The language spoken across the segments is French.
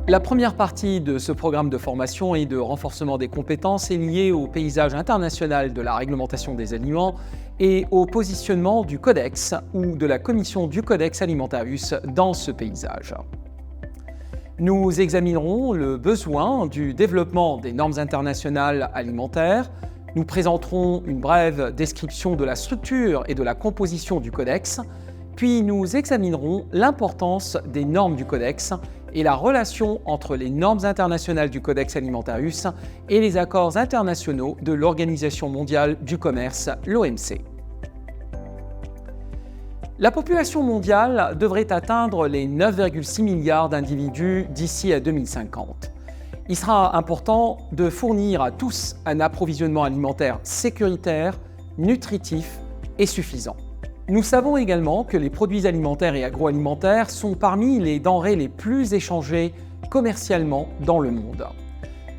La première partie de ce programme de formation et de renforcement des compétences est liée au paysage international de la réglementation des aliments et au positionnement du Codex ou de la commission du Codex Alimentarius dans ce paysage. Nous examinerons le besoin du développement des normes internationales alimentaires. Nous présenterons une brève description de la structure et de la composition du Codex, puis nous examinerons l'importance des normes du Codex et la relation entre les normes internationales du Codex Alimentarius et les accords internationaux de l'Organisation mondiale du commerce, l'OMC. La population mondiale devrait atteindre les 9,6 milliards d'individus d'ici à 2050. Il sera important de fournir à tous un approvisionnement alimentaire sécuritaire, nutritif et suffisant. Nous savons également que les produits alimentaires et agroalimentaires sont parmi les denrées les plus échangées commercialement dans le monde.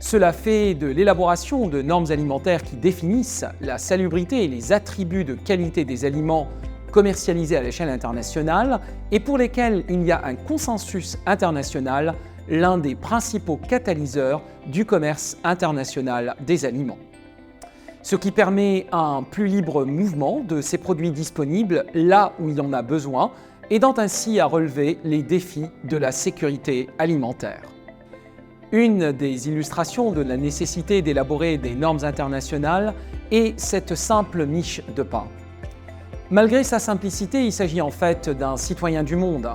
Cela fait de l'élaboration de normes alimentaires qui définissent la salubrité et les attributs de qualité des aliments commercialisés à l'échelle internationale et pour lesquels il y a un consensus international, l'un des principaux catalyseurs du commerce international des aliments. Ce qui permet un plus libre mouvement de ces produits disponibles là où il y en a besoin, aidant ainsi à relever les défis de la sécurité alimentaire. Une des illustrations de la nécessité d'élaborer des normes internationales est cette simple miche de pain. Malgré sa simplicité, il s'agit en fait d'un citoyen du monde,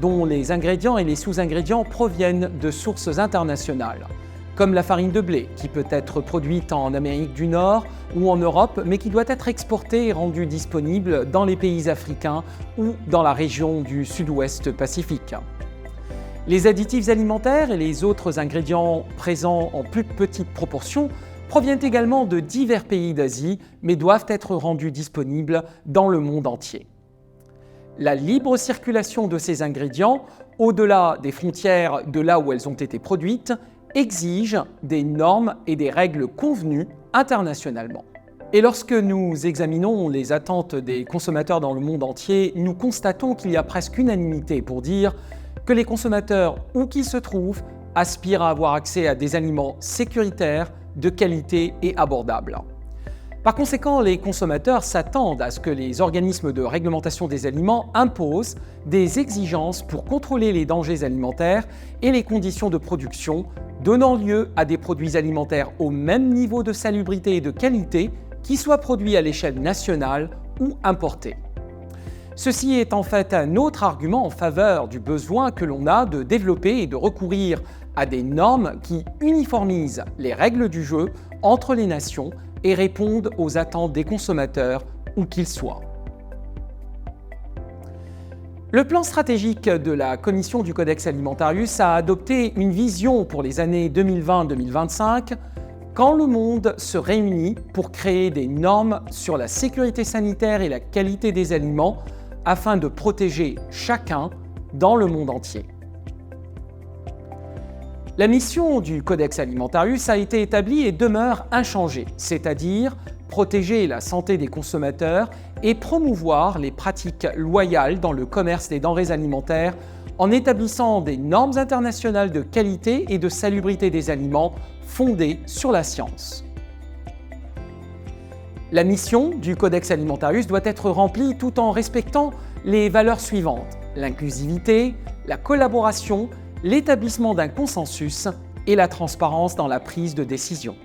dont les ingrédients et les sous-ingrédients proviennent de sources internationales, comme la farine de blé, qui peut être produite en Amérique du Nord ou en Europe, mais qui doit être exportée et rendue disponible dans les pays africains ou dans la région du Sud-Ouest Pacifique. Les additifs alimentaires et les autres ingrédients présents en plus petite proportion proviennent également de divers pays d'Asie, mais doivent être rendus disponibles dans le monde entier. La libre circulation de ces ingrédients, au-delà des frontières de là où elles ont été produites, exige des normes et des règles convenues internationalement. Et lorsque nous examinons les attentes des consommateurs dans le monde entier, nous constatons qu'il y a presque unanimité pour dire que les consommateurs, où qu'ils se trouvent, aspirent à avoir accès à des aliments sécuritaires, de qualité et abordables. Par conséquent, les consommateurs s'attendent à ce que les organismes de réglementation des aliments imposent des exigences pour contrôler les dangers alimentaires et les conditions de production, donnant lieu à des produits alimentaires au même niveau de salubrité et de qualité, qu'ils soient produits à l'échelle nationale ou importés. Ceci est en fait un autre argument en faveur du besoin que l'on a de développer et de recourir à des normes qui uniformisent les règles du jeu entre les nations et répondent aux attentes des consommateurs où qu'ils soient. Le plan stratégique de la Commission du Codex Alimentarius a adopté une vision pour les années 2020-2025 quand le monde se réunit pour créer des normes sur la sécurité sanitaire et la qualité des aliments afin de protéger chacun dans le monde entier. La mission du Codex Alimentarius a été établie et demeure inchangée, c'est-à-dire protéger la santé des consommateurs et promouvoir les pratiques loyales dans le commerce des denrées alimentaires en établissant des normes internationales de qualité et de salubrité des aliments fondées sur la science. La mission du Codex Alimentarius doit être remplie tout en respectant les valeurs suivantes: l'inclusivité, la collaboration, l'établissement d'un consensus et la transparence dans la prise de décision.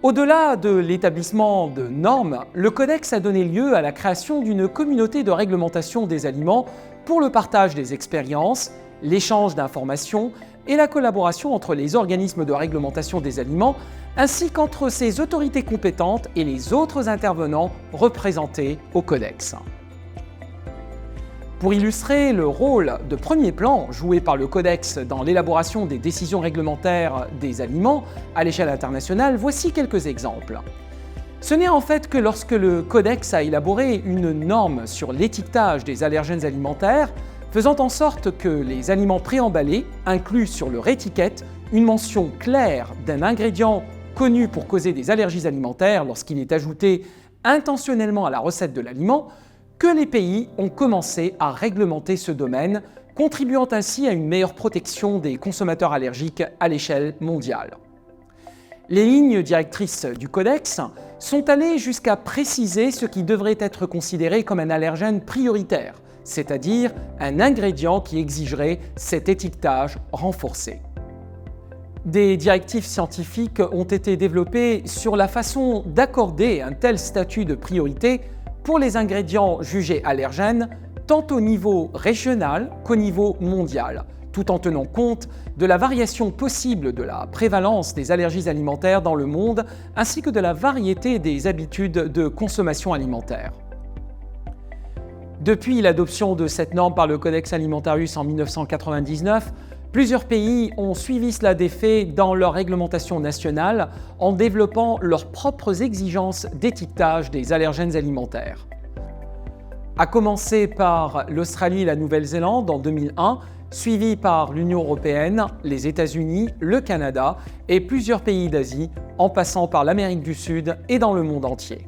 Au-delà de l'établissement de normes, le Codex a donné lieu à la création d'une communauté de réglementation des aliments pour le partage des expériences, l'échange d'informations et la collaboration entre les organismes de réglementation des aliments, ainsi qu'entre ces autorités compétentes et les autres intervenants représentés au Codex. Pour illustrer le rôle de premier plan joué par le Codex dans l'élaboration des décisions réglementaires des aliments à l'échelle internationale, voici quelques exemples. Ce n'est en fait que lorsque le Codex a élaboré une norme sur l'étiquetage des allergènes alimentaires, faisant en sorte que les aliments préemballés incluent sur leur étiquette une mention claire d'un ingrédient connu pour causer des allergies alimentaires lorsqu'il est ajouté intentionnellement à la recette de l'aliment, que les pays ont commencé à réglementer ce domaine, contribuant ainsi à une meilleure protection des consommateurs allergiques à l'échelle mondiale. Les lignes directrices du Codex sont allées jusqu'à préciser ce qui devrait être considéré comme un allergène prioritaire, c'est-à-dire un ingrédient qui exigerait cet étiquetage renforcé. Des directives scientifiques ont été développées sur la façon d'accorder un tel statut de priorité pour les ingrédients jugés allergènes, tant au niveau régional qu'au niveau mondial, tout en tenant compte de la variation possible de la prévalence des allergies alimentaires dans le monde, ainsi que de la variété des habitudes de consommation alimentaire. Depuis l'adoption de cette norme par le Codex Alimentarius en 1999, plusieurs pays ont suivi cela d'effet dans leur réglementation nationale en développant leurs propres exigences d'étiquetage des allergènes alimentaires. À commencer par l'Australie et la Nouvelle-Zélande en 2001, suivi par l'Union européenne, les États-Unis, le Canada et plusieurs pays d'Asie, en passant par l'Amérique du Sud et dans le monde entier.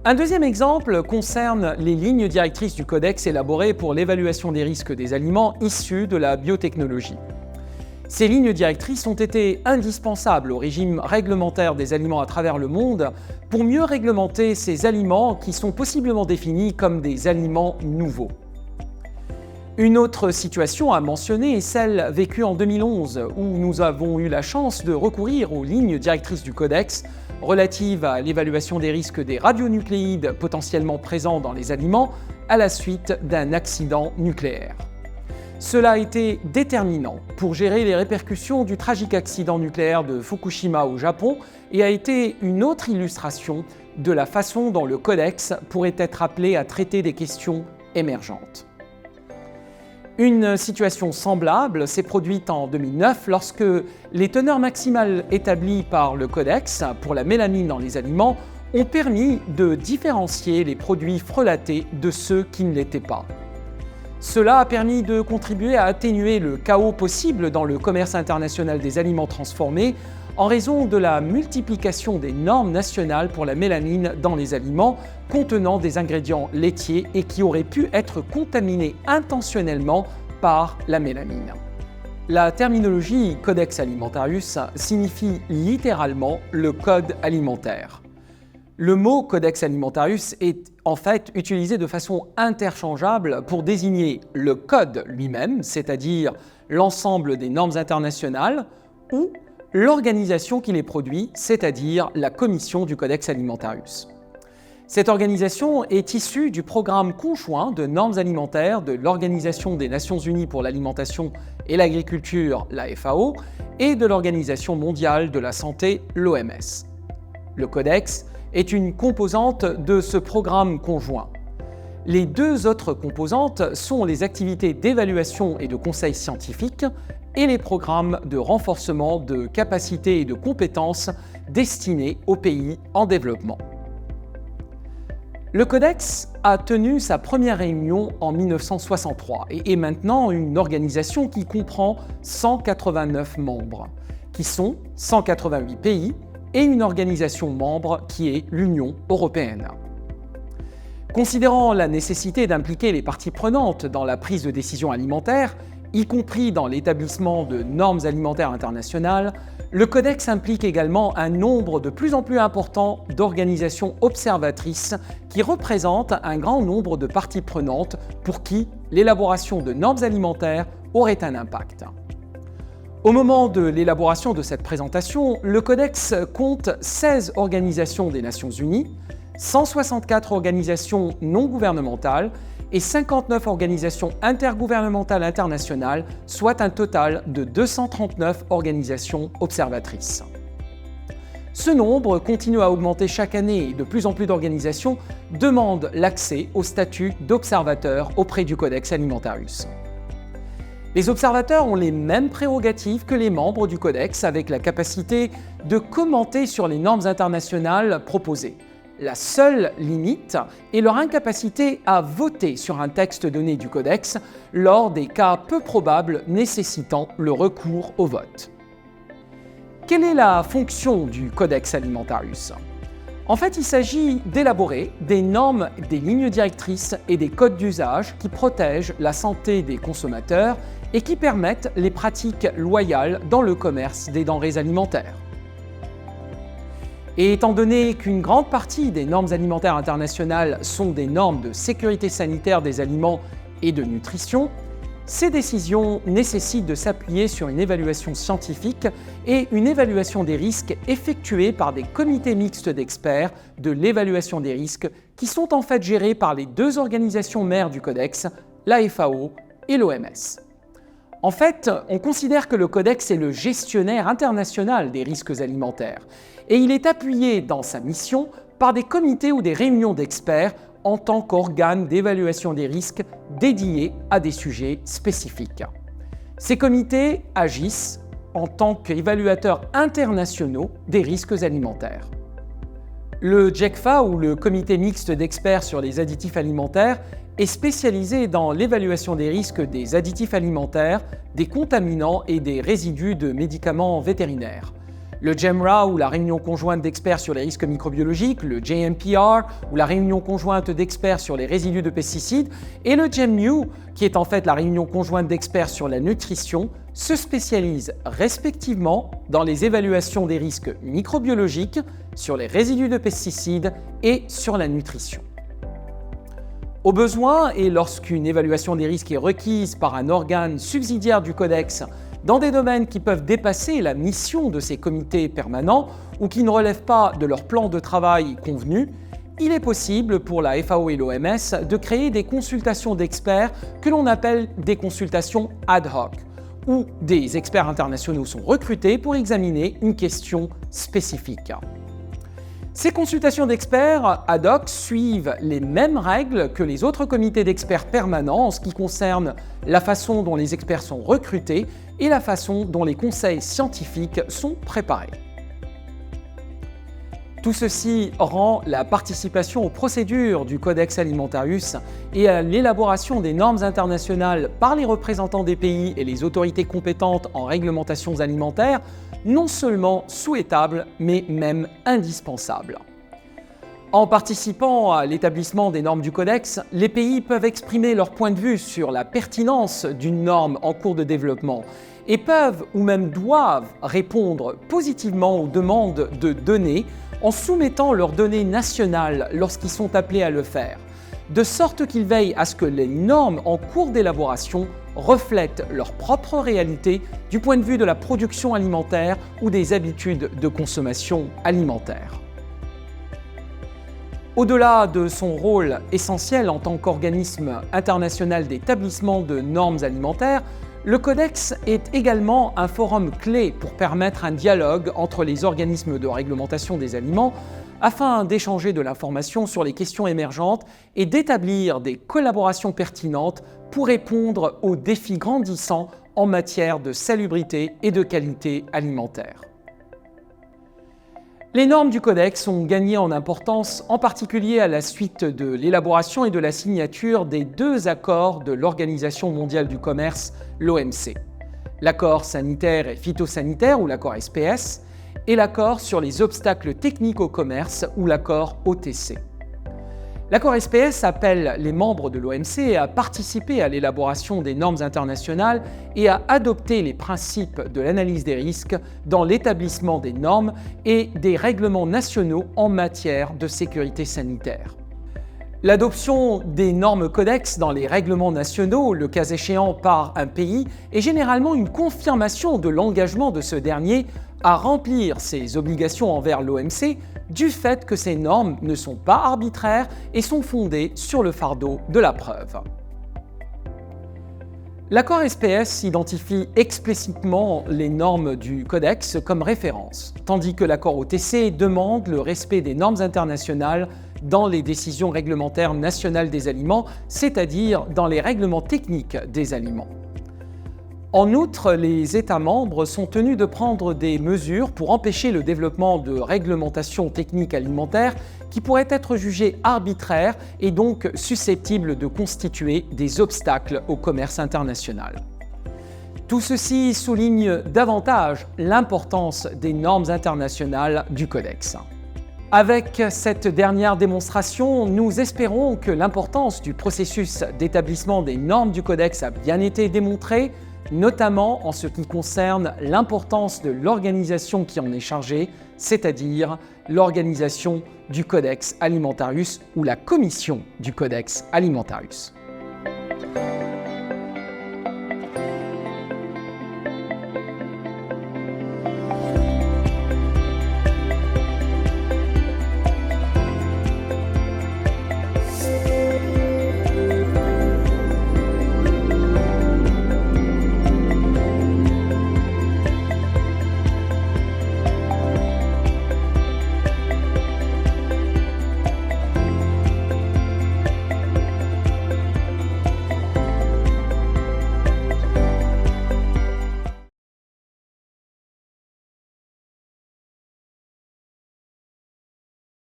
Un deuxième exemple concerne les lignes directrices du Codex élaborées pour l'évaluation des risques des aliments issus de la biotechnologie. Ces lignes directrices ont été indispensables au régime réglementaire des aliments à travers le monde pour mieux réglementer ces aliments qui sont possiblement définis comme des aliments nouveaux. Une autre situation à mentionner est celle vécue en 2011, où nous avons eu la chance de recourir aux lignes directrices du Codex relatives à l'évaluation des risques des radionucléides potentiellement présents dans les aliments à la suite d'un accident nucléaire. Cela a été déterminant pour gérer les répercussions du tragique accident nucléaire de Fukushima au Japon et a été une autre illustration de la façon dont le Codex pourrait être appelé à traiter des questions émergentes. Une situation semblable s'est produite en 2009 lorsque les teneurs maximales établies par le Codex pour la mélamine dans les aliments ont permis de différencier les produits frelatés de ceux qui ne l'étaient pas. Cela a permis de contribuer à atténuer le chaos possible dans le commerce international des aliments transformés en raison de la multiplication des normes nationales pour la mélamine dans les aliments contenant des ingrédients laitiers et qui auraient pu être contaminés intentionnellement par la mélamine. La terminologie Codex Alimentarius signifie littéralement le code alimentaire. Le mot Codex Alimentarius est en fait utilisé de façon interchangeable pour désigner le code lui-même, c'est-à-dire l'ensemble des normes internationales, ou l'organisation qui les produit, c'est-à-dire la commission du Codex Alimentarius. Cette organisation est issue du programme conjoint de normes alimentaires de l'Organisation des Nations Unies pour l'alimentation et l'agriculture, la FAO, et de l'Organisation mondiale de la santé, l'OMS. Le Codex est une composante de ce programme conjoint. Les deux autres composantes sont les activités d'évaluation et de conseil scientifique et les programmes de renforcement de capacités et de compétences destinés aux pays en développement. Le Codex a tenu sa première réunion en 1963 et est maintenant une organisation qui comprend 189 membres, qui sont 188 pays et une organisation membre qui est l'Union européenne. Considérant la nécessité d'impliquer les parties prenantes dans la prise de décision alimentaire, y compris dans l'établissement de normes alimentaires internationales, le Codex implique également un nombre de plus en plus important d'organisations observatrices qui représentent un grand nombre de parties prenantes pour qui l'élaboration de normes alimentaires aurait un impact. Au moment de l'élaboration de cette présentation, le Codex compte 16 organisations des Nations Unies, 164 organisations non gouvernementales et 59 organisations intergouvernementales internationales, soit un total de 239 organisations observatrices. Ce nombre continue à augmenter chaque année et de plus en plus d'organisations demandent l'accès au statut d'observateur auprès du Codex Alimentarius. Les observateurs ont les mêmes prérogatives que les membres du Codex, avec la capacité de commenter sur les normes internationales proposées. La seule limite est leur incapacité à voter sur un texte donné du Codex lors des cas peu probables nécessitant le recours au vote. Quelle est la fonction du Codex Alimentarius ? En fait, il s'agit d'élaborer des normes, des lignes directrices et des codes d'usage qui protègent la santé des consommateurs et qui permettent les pratiques loyales dans le commerce des denrées alimentaires. Et étant donné qu'une grande partie des normes alimentaires internationales sont des normes de sécurité sanitaire des aliments et de nutrition, ces décisions nécessitent de s'appuyer sur une évaluation scientifique et une évaluation des risques effectuée par des comités mixtes d'experts de l'évaluation des risques qui sont en fait gérés par les deux organisations mères du Codex, la FAO et l'OMS. En fait, on considère que le Codex est le gestionnaire international des risques alimentaires et il est appuyé dans sa mission par des comités ou des réunions d'experts en tant qu'organe d'évaluation des risques dédiés à des sujets spécifiques. Ces comités agissent en tant qu'évaluateurs internationaux des risques alimentaires. Le JECFA, ou le Comité mixte d'experts sur les additifs alimentaires, est spécialisé dans l'évaluation des risques des additifs alimentaires, des contaminants et des résidus de médicaments vétérinaires. Le JEMRA, ou la Réunion conjointe d'experts sur les risques microbiologiques, le JMPR, ou la Réunion conjointe d'experts sur les résidus de pesticides, et le JEMNU, qui est en fait la Réunion conjointe d'experts sur la nutrition, se spécialisent respectivement dans les évaluations des risques microbiologiques, sur les résidus de pesticides et sur la nutrition. Au besoin, et lorsqu'une évaluation des risques est requise par un organe subsidiaire du Codex dans des domaines qui peuvent dépasser la mission de ces comités permanents ou qui ne relèvent pas de leur plan de travail convenu, il est possible pour la FAO et l'OMS de créer des consultations d'experts que l'on appelle des consultations ad hoc, où des experts internationaux sont recrutés pour examiner une question spécifique. Ces consultations d'experts ad hoc suivent les mêmes règles que les autres comités d'experts permanents en ce qui concerne la façon dont les experts sont recrutés et la façon dont les conseils scientifiques sont préparés. Tout ceci rend la participation aux procédures du Codex Alimentarius et à l'élaboration des normes internationales par les représentants des pays et les autorités compétentes en réglementations alimentaires non seulement souhaitable, mais même indispensable. En participant à l'établissement des normes du Codex, les pays peuvent exprimer leur point de vue sur la pertinence d'une norme en cours de développement et peuvent ou même doivent répondre positivement aux demandes de données en soumettant leurs données nationales lorsqu'ils sont appelés à le faire, de sorte qu'ils veillent à ce que les normes en cours d'élaboration reflètent leur propre réalité du point de vue de la production alimentaire ou des habitudes de consommation alimentaire. Au-delà de son rôle essentiel en tant qu'organisme international d'établissement de normes alimentaires, le Codex est également un forum clé pour permettre un dialogue entre les organismes de réglementation des aliments afin d'échanger de l'information sur les questions émergentes et d'établir des collaborations pertinentes pour répondre aux défis grandissants en matière de salubrité et de qualité alimentaire. Les normes du Codex ont gagné en importance, en particulier à la suite de l'élaboration et de la signature des deux accords de l'Organisation mondiale du commerce, l'OMC, l'accord sanitaire et phytosanitaire, ou l'accord SPS, et l'accord sur les obstacles techniques au commerce, ou l'accord OTC. L'accord SPS appelle les membres de l'OMC à participer à l'élaboration des normes internationales et à adopter les principes de l'analyse des risques dans l'établissement des normes et des règlements nationaux en matière de sécurité sanitaire. L'adoption des normes codex dans les règlements nationaux, le cas échéant par un pays, est généralement une confirmation de l'engagement de ce dernier à remplir ses obligations envers l'OMC du fait que ces normes ne sont pas arbitraires et sont fondées sur le fardeau de la preuve. L'accord SPS identifie explicitement les normes du Codex comme référence, tandis que l'accord OTC demande le respect des normes internationales dans les décisions réglementaires nationales des aliments, c'est-à-dire dans les règlements techniques des aliments. En outre, les États membres sont tenus de prendre des mesures pour empêcher le développement de réglementations techniques alimentaires qui pourraient être jugées arbitraires et donc susceptibles de constituer des obstacles au commerce international. Tout ceci souligne davantage l'importance des normes internationales du Codex. Avec cette dernière démonstration, nous espérons que l'importance du processus d'établissement des normes du Codex a bien été démontrée, notamment en ce qui concerne l'importance de l'organisation qui en est chargée, c'est-à-dire l'organisation du Codex Alimentarius ou la commission du Codex Alimentarius.